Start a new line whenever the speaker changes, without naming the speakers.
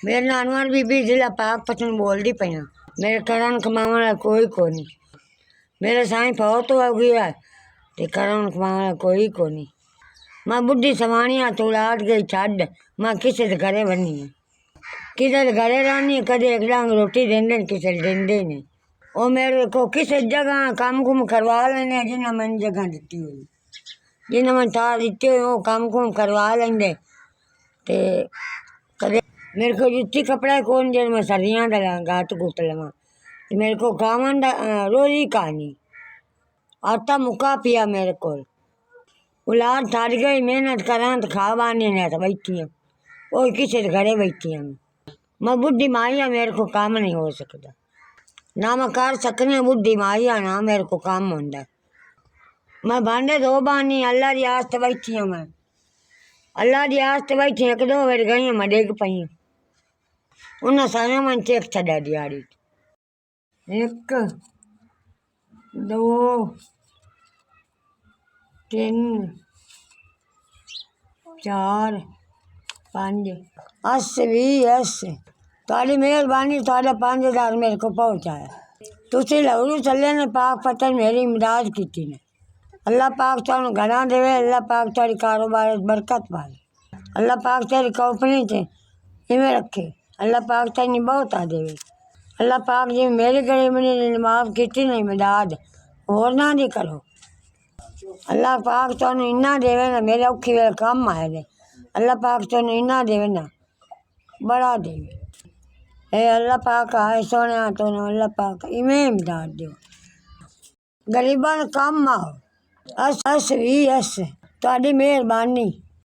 मेरे नानवार बीबी जिला पाकपतन बोलती पई मेरे करन कमाने कोई को नहीं। मेरे साईं फौत हो गया ते करन कमाने कोई को नहीं। मैं बुढ़ी समानिया तू लाट गई छड़ मैं किसी के घरे बनी है किसी के घरे रहनी कदे एक डांग रोटी देंदे किसी देंदे नहीं। वो मेरे को किसी जगह काम कुम करवा लेने जिन्हें मैंने जगह दी हुई जिन्हें मैं थार दी हुई वो काम कुम करवा लेंगे ते कदे मेरे को जुत्ती कपड़ा कौन जब मैं सर्दियाँ डला गात गुत लवा मेरे को कामन रोजी कहानी आटा मुका पिया मेरे को उलाद थार गई मेहनत करा तो खा बानी ने तो बैठी हूँ वो किसी घरे बैठी हूँ मैं बुढ़ी माई है मेरे को काम नहीं हो सकता ना मैं कर सकनी बुढ़ी माई है ना मेरे को काम होता मैं भांडे धो बानी अल्लाह की आस बैठी हूँ मैं अल्लाह की आस बैठी एक दो बार गई मैं डेग पई उन्हें सारे मन चेक छड़ा दिहाड़ी 1 2 3 4 5 80 20 तारी मेहरबानी तारा 5000 मेरे को पहुँचाया तुसी लहरू चले ने पाक पतन मेरी इमदाद की थी ने अल्लाह पाक तुम घना देवे अल्लाह पाक तारी कारोबार बरकत पाए अल्लाह पाक तारी कंपनी च इवें रखे अल्लाह पाक तारी बहुत आ देवे अल्लाह पाक जी मेरी गरीबी माफ की नहीं इमदाद और ना दी करो अल्लाह पाक तुम इन्ना देवे ना मेरे औखी वे कम आए ने अल्लाह पाक तुम इन्ना देवे ना बड़ा देवे हे अल्लाह पाक आए सोने तो अल्लाह पाक इवें इमदाद दो गरीबा कम आओ अस भी अस ताड़ी मेहरबानी।